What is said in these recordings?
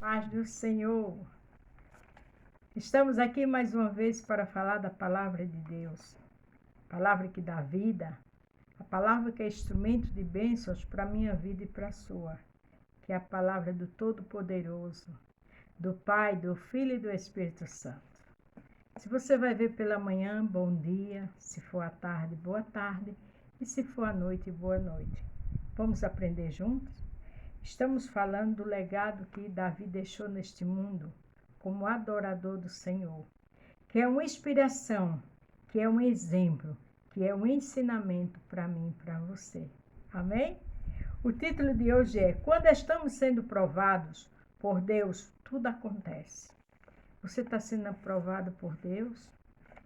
Paz do Senhor. Estamos aqui mais uma vez para falar da palavra de Deus. Palavra que dá vida. A palavra que é instrumento de bênçãos para a minha vida e para a sua. Que é a palavra do Todo-Poderoso, do Pai, do Filho e do Espírito Santo. Se você vai ver pela manhã, bom dia. Se for à tarde, boa tarde. E se for à noite, boa noite. Vamos aprender juntos? Estamos falando do legado que Davi deixou neste mundo como adorador do Senhor, que é uma inspiração, que é um exemplo, que é um ensinamento para mim e para você. Amém? O título de hoje é: Quando estamos sendo provados por Deus, tudo acontece. Você está sendo aprovado por Deus?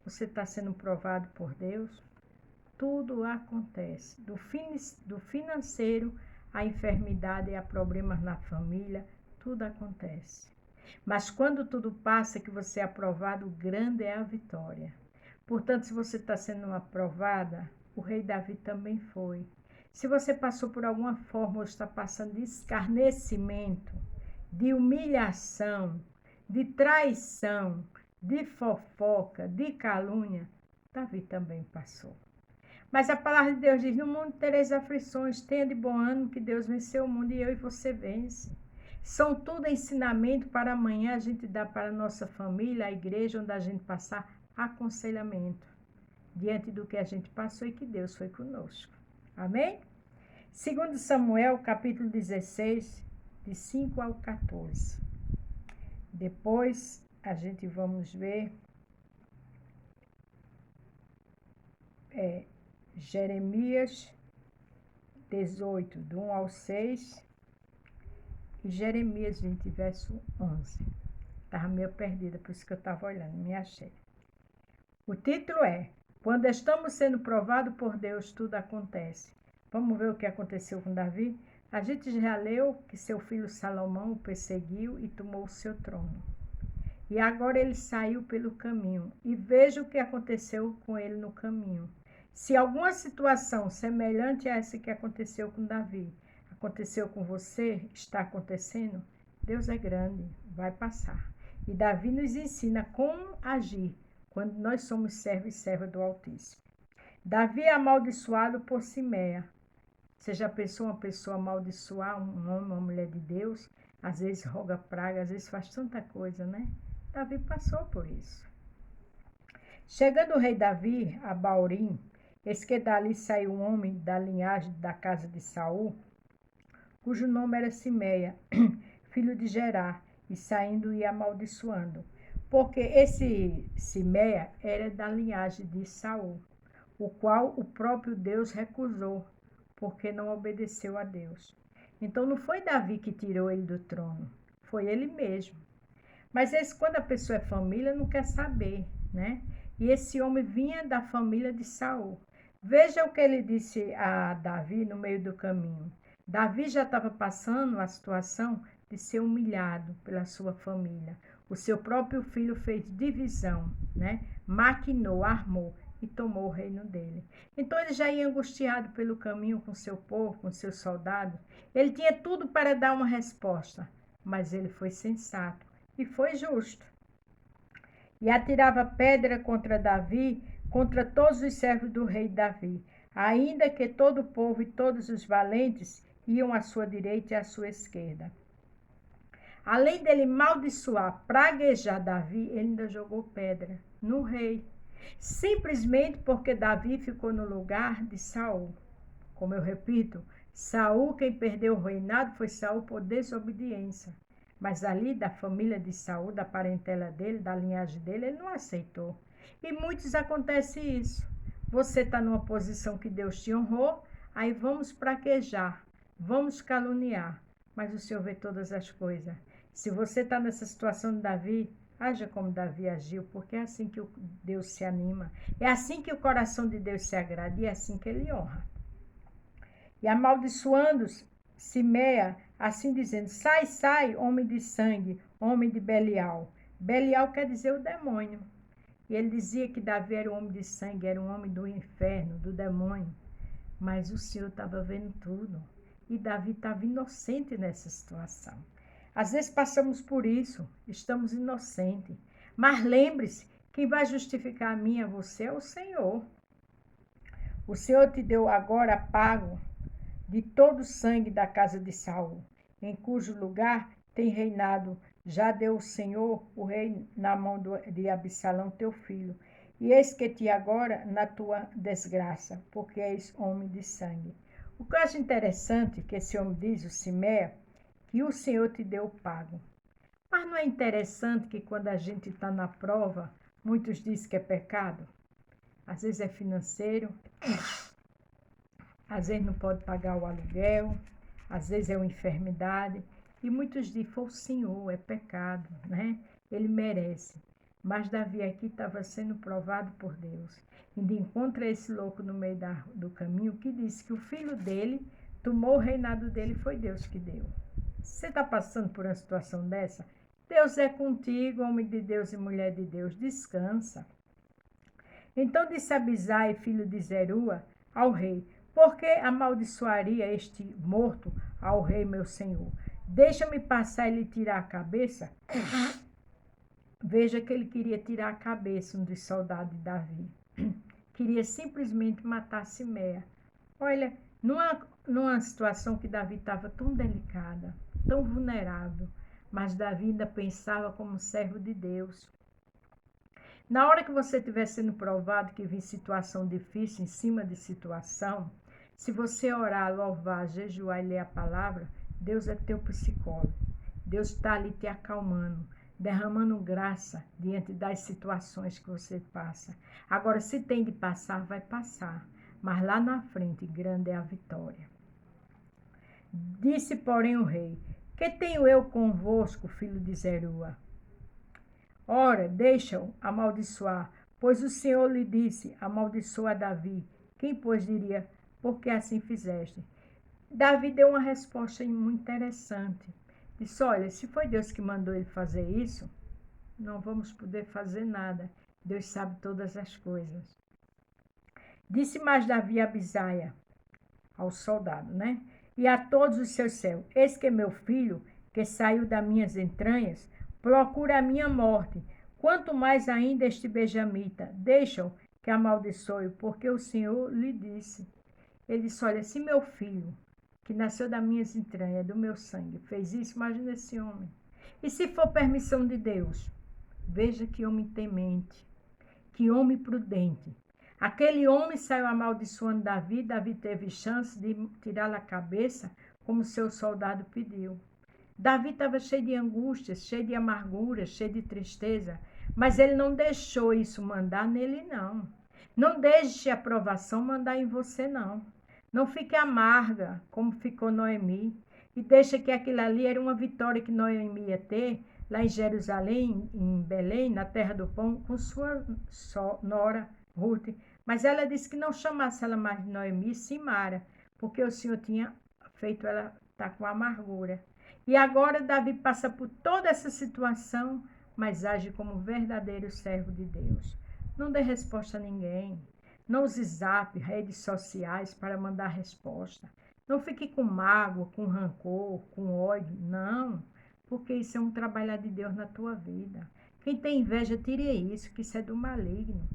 Você está sendo provado por Deus? Tudo acontece. Do financeiro a enfermidade e a problemas na família, tudo acontece. Mas quando tudo passa, que você é aprovado, grande é a vitória. Portanto, se você está sendo aprovada, o rei Davi também foi. Se você passou por alguma forma ou está passando de escarnecimento, de humilhação, de traição, de fofoca, de calúnia, Davi também passou. Mas a palavra de Deus diz: no mundo tereis aflições, tenha de bom ânimo que Deus venceu o mundo e eu e você vence. São tudo ensinamento para amanhã a gente dar para a nossa família, a igreja, onde a gente passar aconselhamento. Diante do que a gente passou e que Deus foi conosco. Amém? 2 Samuel, capítulo 16, de 5 ao 14. Depois a gente vamos ver Jeremias 18, do 1 ao 6, e Jeremias 20, verso 11. Estava meio perdida, por isso que eu estava olhando, me achei. O título é: Quando estamos sendo provados por Deus, tudo acontece. Vamos ver o que aconteceu com Davi? A gente já leu que seu filho Salomão o perseguiu e tomou o seu trono. E agora ele saiu pelo caminho. E veja o que aconteceu com ele no caminho. Se alguma situação semelhante a essa que aconteceu com Davi, aconteceu com você, está acontecendo, Deus é grande, vai passar. E Davi nos ensina como agir quando nós somos servos e servas do Altíssimo. Davi é amaldiçoado por Simeia. Você já pensou uma pessoa amaldiçoar um homem, uma mulher de Deus? Às vezes roga praga, às vezes faz tanta coisa, né? Davi passou por isso. Chegando o rei Davi a Baurim, eis que dali saiu um homem da linhagem da casa de Saul, cujo nome era Simeia, filho de Gerá, e saindo ia amaldiçoando. Porque esse Simeia era da linhagem de Saul, o qual o próprio Deus recusou, porque não obedeceu a Deus. Então não foi Davi que tirou ele do trono, foi ele mesmo. Mas quando a pessoa é família, não quer saber, né? E esse homem vinha da família de Saul. Veja o que ele disse a Davi no meio do caminho. Davi já estava passando a situação de ser humilhado pela sua família. O seu próprio filho fez divisão, né? Maquinou, armou e tomou o reino dele. Então ele já ia angustiado pelo caminho com seu povo, com seus soldados. Ele tinha tudo para dar uma resposta, mas ele foi sensato e foi justo. E atirava pedra contra Davi, contra todos os servos do rei Davi, ainda que todo o povo e todos os valentes iam à sua direita e à sua esquerda. Além dele maldiçoar, praguejar Davi, ele ainda jogou pedra no rei, simplesmente porque Davi ficou no lugar de Saul. Como eu repito, Saul, quem perdeu o reinado foi Saul por desobediência. Mas ali da família de Saul, da parentela dele, da linhagem dele, ele não aceitou. E muitos acontece isso. Você está numa posição que Deus te honrou, aí vamos praquejar, vamos caluniar. Mas o Senhor vê todas as coisas. Se você está nessa situação de Davi, haja como Davi agiu, porque é assim que Deus se anima. É assim que o coração de Deus se agrada e é assim que ele honra. E amaldiçoando-os, Simeia, assim dizendo: sai, sai, homem de sangue, homem de Belial. Belial quer dizer o demônio. E ele dizia que Davi era um homem de sangue, era um homem do inferno, do demônio. Mas o Senhor estava vendo tudo. E Davi estava inocente nessa situação. Às vezes passamos por isso, estamos inocentes. Mas lembre-se, quem vai justificar a mim e a você é o Senhor. O Senhor te deu agora pago de todo o sangue da casa de Saul, em cujo lugar tem reinado. Já deu o Senhor o rei na mão de Absalão, teu filho. E eis que te agora na tua desgraça, porque és homem de sangue. O que eu acho interessante que esse homem diz, o Simeia, que o Senhor te deu pago. Mas não é interessante que quando a gente está na prova, muitos dizem que é pecado? Às vezes é financeiro, às vezes não pode pagar o aluguel, às vezes é uma enfermidade. E muitos dizem, foi o Senhor, é pecado, né? Ele merece. Mas Davi aqui estava sendo provado por Deus. E encontra esse louco no meio do caminho que disse que o filho dele tomou o reinado dele, foi Deus que deu. Se você está passando por uma situação dessa, Deus é contigo, homem de Deus e mulher de Deus, descansa. Então disse Abisai, filho de Zerua, ao rei, por que amaldiçoaria este morto ao rei meu senhor? Deixa-me passar e lhe tirar a cabeça. Veja que ele queria tirar a cabeça, um dos soldados de Davi. Queria simplesmente matar Simeia. Olha, numa situação que Davi estava tão delicada, tão vulnerável, mas Davi ainda pensava como servo de Deus. Na hora que você estiver sendo provado, que vem situação difícil, em cima de situação, se você orar, louvar, jejuar e ler a palavra, Deus é teu psicólogo. Deus está ali te acalmando, derramando graça diante das situações que você passa. Agora, se tem de passar, vai passar. Mas lá na frente, grande é a vitória. Disse, porém, o rei, que tenho eu convosco, filho de Zerua? Ora, deixa-o amaldiçoar, pois o Senhor lhe disse, amaldiçoa Davi. Quem, pois, diria, por que assim fizeste? Davi deu uma resposta muito interessante. Disse, olha, se foi Deus que mandou ele fazer isso, não vamos poder fazer nada. Deus sabe todas as coisas. Disse mais Davi a Abisaia, ao soldado, né? E a todos os seus servos, eis que meu filho, que saiu das minhas entranhas, procura a minha morte. Quanto mais ainda este benjamita, deixa-o que amaldiçoe, porque o Senhor lhe disse. Ele disse, olha, se meu filho, que nasceu das minhas entranhas, do meu sangue, fez isso, imagina esse homem. E se for permissão de Deus? Veja que homem temente, que homem prudente. Aquele homem saiu amaldiçoando Davi, Davi teve chance de tirar a cabeça, como seu soldado pediu. Davi estava cheio de angústias, cheio de amargura, cheio de tristeza, mas ele não deixou isso mandar nele, não. Não deixe a aprovação mandar em você, não. Não fique amarga, como ficou Noemi, e deixa que aquilo ali era uma vitória que Noemi ia ter, lá em Jerusalém, em Belém, na terra do pão, com sua nora, Ruth. Mas ela disse que não chamasse ela mais de Noemi, sim Mara, porque o Senhor tinha feito ela estar com amargura. E agora Davi passa por toda essa situação, mas age como verdadeiro servo de Deus. Não dê resposta a ninguém. Não use zap, redes sociais para mandar resposta. Não fique com mágoa, com rancor, com ódio. Não, porque isso é um trabalhar de Deus na tua vida. Quem tem inveja, tire isso, que isso é do maligno.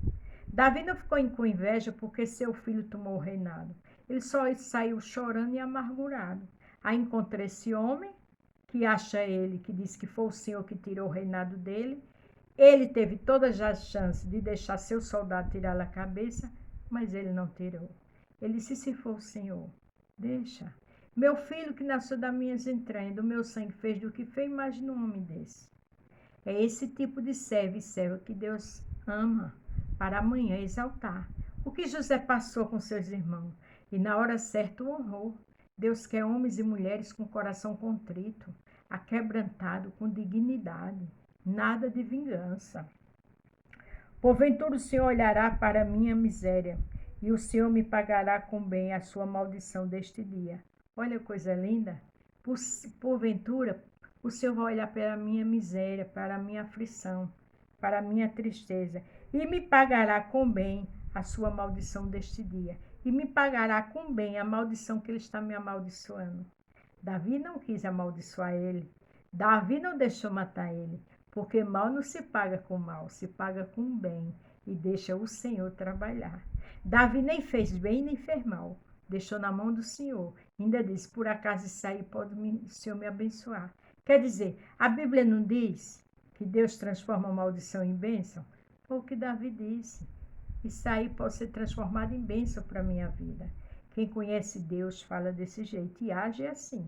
Davi não ficou com inveja porque seu filho tomou o reinado. Ele só saiu chorando e amargurado. Aí encontrei esse homem, que acha ele, que diz que foi o Senhor que tirou o reinado dele. Ele teve todas as chances de deixar seu soldado tirar a cabeça, mas ele não tirou. Ele disse, se for o Senhor, deixa. Meu filho que nasceu das minhas entranhas, do meu sangue, fez do que fez, imagina um homem desse. É esse tipo de servo e serva que Deus ama para amanhã exaltar. O que José passou com seus irmãos e na hora certa o honrou. Deus quer homens e mulheres com coração contrito, aquebrantado, com dignidade, nada de vingança. Porventura o Senhor olhará para a minha miséria e o Senhor me pagará com bem a sua maldição deste dia. Olha que coisa linda. Porventura o Senhor vai olhar para a minha miséria, para a minha aflição, para a minha tristeza e me pagará com bem a sua maldição deste dia. E me pagará com bem a maldição que ele está me amaldiçoando. Davi não quis amaldiçoar ele. Davi não deixou matar ele, porque mal não se paga com mal, se paga com bem, e deixa o Senhor trabalhar. Davi nem fez bem nem fez mal, deixou na mão do Senhor. Ainda disse, por acaso isso aí pode o Senhor me abençoar. Quer dizer, a Bíblia não diz que Deus transforma a maldição em bênção? Foi o que Davi disse. Isso aí pode ser transformado em bênção para a minha vida. Quem conhece Deus fala desse jeito e age assim.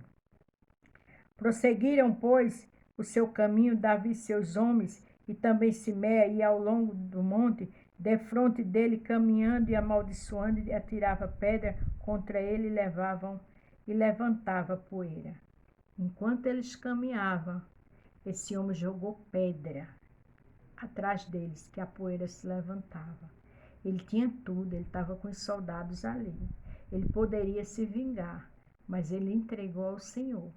Prosseguiram, pois, o seu caminho Davi e seus homens, e também Simeia ia ao longo do monte, defronte dele, caminhando e amaldiçoando, e atirava pedra contra ele e levantava poeira. Enquanto eles caminhavam, esse homem jogou pedra atrás deles, que a poeira se levantava. Ele tinha tudo, ele estava com os soldados ali. Ele poderia se vingar, mas ele entregou ao Senhor.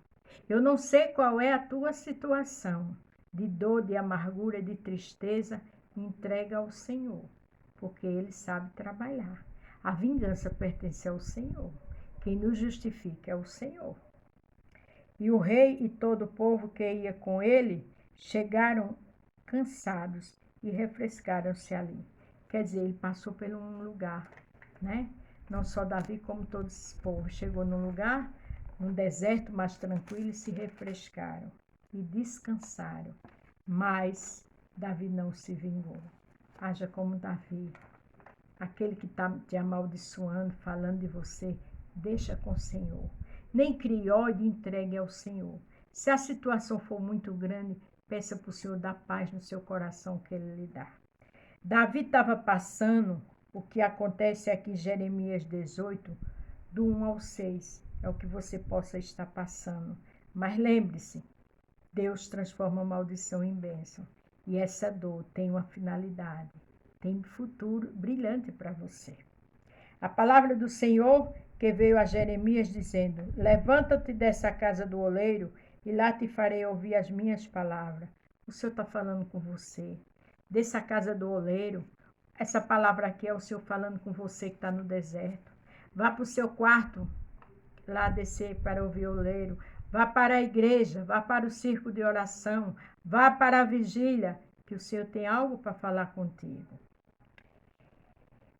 Eu não sei qual é a tua situação, de dor, de amargura, de tristeza, entrega ao Senhor, porque Ele sabe trabalhar. A vingança pertence ao Senhor. Quem nos justifica é o Senhor. E o rei e todo o povo que ia com ele chegaram cansados e refrescaram-se ali. Quer dizer, ele passou por um lugar, né? Não só Davi, como todo esse povo. Chegou num lugar, num deserto mais tranquilo, e se refrescaram e descansaram. Mas Davi não se vingou. Haja como Davi. Aquele que está te amaldiçoando, falando de você, deixa com o Senhor. Nem crie ódio e entregue ao Senhor. Se a situação for muito grande, peça para o Senhor dar paz no seu coração que Ele lhe dá. Davi estava passando o que acontece aqui em Jeremias 18, do 1 ao 6. É o que você possa estar passando. Mas lembre-se, Deus transforma a maldição em bênção. E essa dor tem uma finalidade, tem futuro brilhante para você. A palavra do Senhor que veio a Jeremias dizendo, levanta-te dessa casa do oleiro e lá te farei ouvir as minhas palavras. O Senhor está falando com você. Dessa casa do oleiro, essa palavra aqui é o Senhor falando com você que está no deserto. Vá para o seu quarto, lá descer para ouvir o oleiro. Vá para a igreja, vá para o círculo de oração, vá para a vigília, que o Senhor tem algo para falar contigo.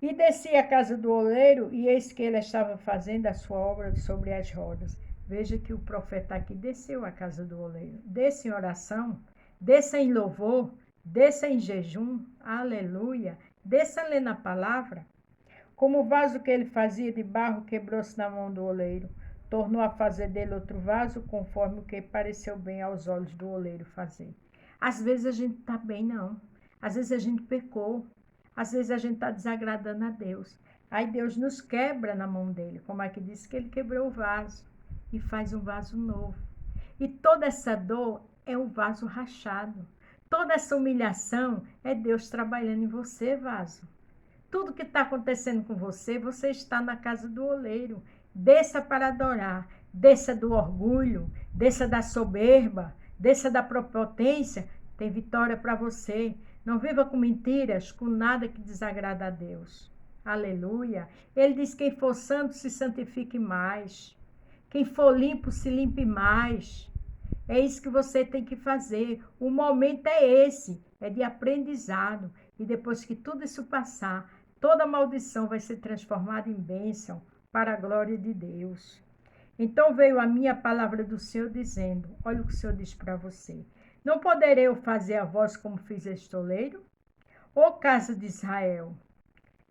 E desci à casa do oleiro, e eis que ele estava fazendo a sua obra sobre as rodas. Veja que o profeta aqui desceu à casa do oleiro. Desça em oração, desça em louvor, desça em jejum, aleluia, desça lendo a palavra. Como o vaso que ele fazia de barro quebrou-se na mão do oleiro, tornou a fazer dele outro vaso, conforme o que pareceu bem aos olhos do oleiro fazer. Às vezes a gente está bem, não. Às vezes a gente pecou. Às vezes a gente está desagradando a Deus. Aí Deus nos quebra na mão dele, como aqui diz que ele quebrou o vaso e faz um vaso novo. E toda essa dor é um vaso rachado. Toda essa humilhação é Deus trabalhando em você, vaso. Tudo que está acontecendo com você, você está na casa do oleiro. Desça para adorar, desça do orgulho, desça da soberba, desça da prepotência. Tem vitória para você. Não viva com mentiras, com nada que desagrada a Deus. Aleluia. Ele diz, quem for santo se santifique mais. Quem for limpo se limpe mais. É isso que você tem que fazer. O momento é esse, é de aprendizado. E depois que tudo isso passar, toda maldição vai ser transformada em bênção para a glória de Deus. Então veio a minha palavra do Senhor dizendo, olha o que o Senhor diz para você. Não poderei eu fazer a vós como fiz este oleiro? Ó casa de Israel,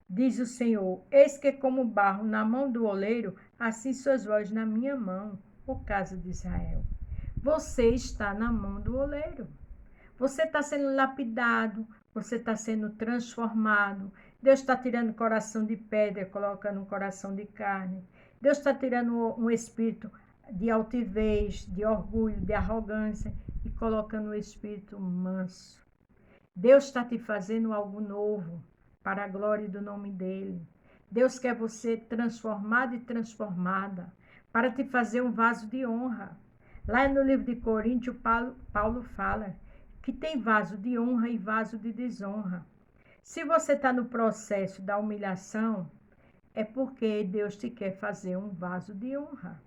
diz o Senhor, eis que como barro na mão do oleiro, assim sois vós na minha mão, ó casa de Israel. Você está na mão do oleiro. Você está sendo lapidado, você está sendo transformado. Deus está tirando o coração de pedra, colocando um coração de carne. Deus está tirando um espírito de altivez, de orgulho, de arrogância e colocando um espírito manso. Deus está te fazendo algo novo para a glória do nome dele. Deus quer você transformado e transformada para te fazer um vaso de honra. Lá no livro de Coríntios, Paulo fala que tem vaso de honra e vaso de desonra. Se você está no processo da humilhação, é porque Deus te quer fazer um vaso de honra.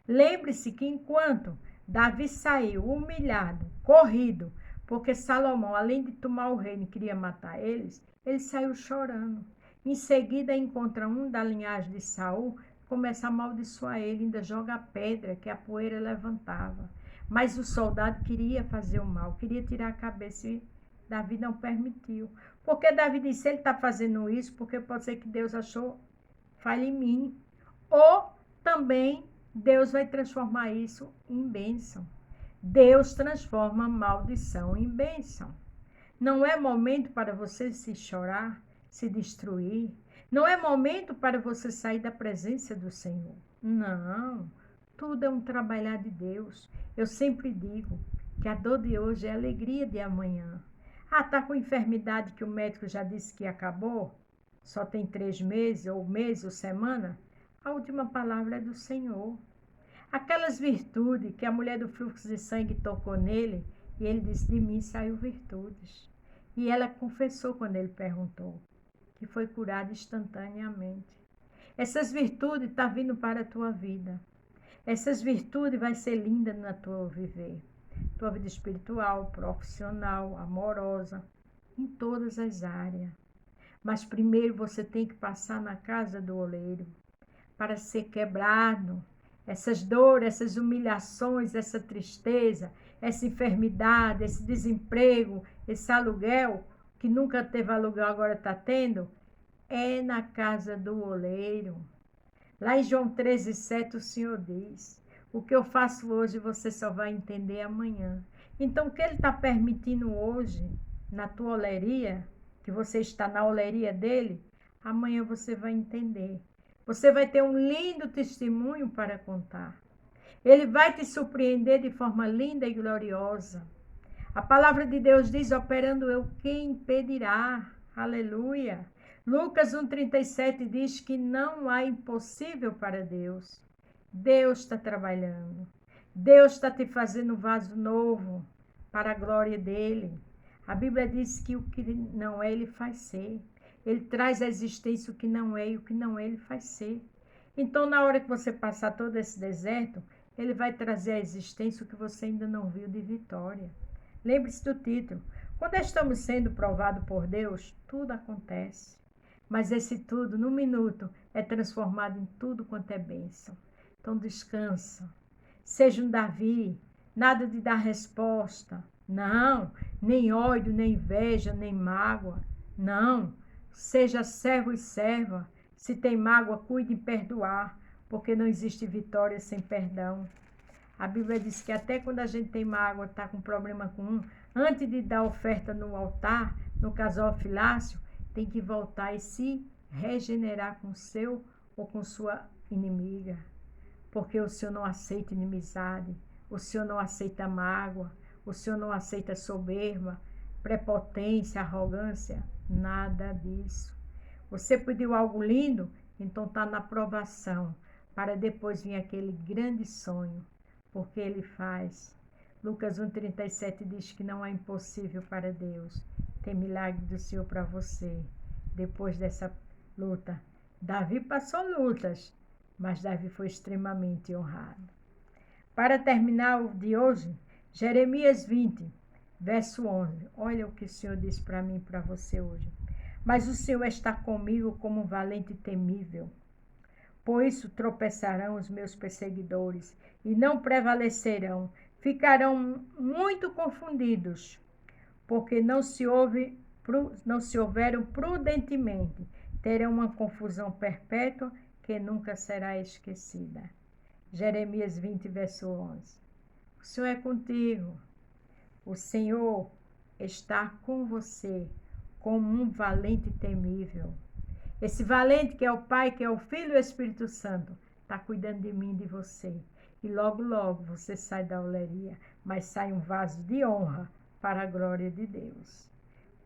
Lembre-se que enquanto Davi saiu humilhado, corrido, porque Salomão, além de tomar o reino e queria matar eles, ele saiu chorando. Em seguida, encontra um da linhagem de Saul, começa a amaldiçoar ele, ainda joga pedra que a poeira levantava. Mas o soldado queria fazer o mal, queria tirar a cabeça e Davi não permitiu. Porque Davi disse, ele está fazendo isso porque pode ser que Deus achou falha em mim. Ou também Deus vai transformar isso em bênção. Deus transforma maldição em bênção. Não é momento para você se chorar, se destruir. Não é momento para você sair da presença do Senhor. Não. Tudo é um trabalhar de Deus. Eu sempre digo que a dor de hoje é a alegria de amanhã. Ah, está com enfermidade que o médico já disse que acabou? Só tem 3 meses, ou semana? A última palavra é do Senhor. Aquelas virtudes que a mulher do fluxo de sangue tocou nele, e ele disse, de mim saiu virtudes. E ela confessou quando ele perguntou, que foi curada instantaneamente. Essas virtudes estão vindo para a tua vida. Essas virtudes vai ser linda na tua viver. Tua vida espiritual, profissional, amorosa, em todas as áreas. Mas primeiro você tem que passar na casa do oleiro para ser quebrado. Essas dores, essas humilhações, essa tristeza, essa enfermidade, esse desemprego, esse aluguel, que nunca teve aluguel, agora está tendo, é na casa do oleiro. Lá em João 13:7 o Senhor diz, o que eu faço hoje você só vai entender amanhã. Então o que ele está permitindo hoje, na tua oleria, que você está na oleria dele, amanhã você vai entender. Você vai ter um lindo testemunho para contar. Ele vai te surpreender de forma linda e gloriosa. A palavra de Deus diz, operando eu, quem impedirá? Aleluia. Lucas 1,37 diz que não há impossível para Deus. Deus está trabalhando. Deus está te fazendo um vaso novo para a glória dele. A Bíblia diz que o que não é, ele faz ser. Ele traz à existência o que não é e o que não é, ele faz ser. Então, na hora que você passar todo esse deserto, ele vai trazer à existência o que você ainda não viu de vitória. Lembre-se do título. Quando estamos sendo provados por Deus, tudo acontece. Mas esse tudo, num minuto, é transformado em tudo quanto é bênção. Então, descansa. Seja um Davi, nada de dar resposta. Não, nem ódio, nem inveja, nem mágoa. Não, seja servo e serva. Se tem mágoa, cuide em perdoar, porque não existe vitória sem perdão. A Bíblia diz que até quando a gente tem mágoa, está com problema com um, antes de dar oferta no altar, no casal filácio, tem que voltar e se regenerar com o seu ou com sua inimiga. Porque o Senhor não aceita inimizade, o Senhor não aceita mágoa, o Senhor não aceita soberba, prepotência, arrogância, nada disso. Você pediu algo lindo, então está na provação, para depois vir aquele grande sonho, porque ele faz. Lucas 1,37 diz que não é impossível para Deus. Tem milagre do Senhor para você. Depois dessa luta, Davi passou lutas, mas Davi foi extremamente honrado. Para terminar o de hoje, Jeremias 20, verso 11. Olha o que o Senhor disse para mim e para você hoje. Mas o Senhor está comigo como um valente temível. Por isso tropeçarão os meus perseguidores e não prevalecerão. Ficarão muito confundidos, porque não se houveram prudentemente. Terão uma confusão perpétua que nunca será esquecida. Jeremias 20, verso 11. O Senhor é contigo. O Senhor está com você como um valente temível. Esse valente que é o Pai, que é o Filho e o Espírito Santo, está cuidando de mim e de você. E logo, logo você sai da oleria, mas sai um vaso de honra para a glória de Deus.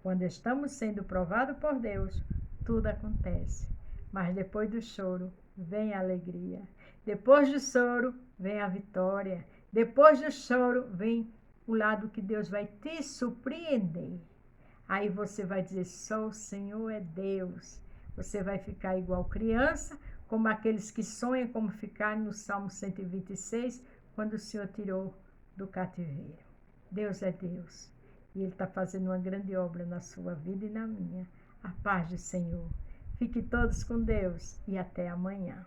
Quando estamos sendo provados por Deus, tudo acontece. Mas depois do choro, vem a alegria. Depois do choro, vem a vitória. Depois do choro, vem o lado que Deus vai te surpreender. Aí você vai dizer, só o Senhor é Deus. Você vai ficar igual criança, como aqueles que sonham como ficar no Salmo 126, quando o Senhor tirou do cativeiro. Deus é Deus e Ele está fazendo uma grande obra na sua vida e na minha. A paz do Senhor. Fique todos com Deus e até amanhã.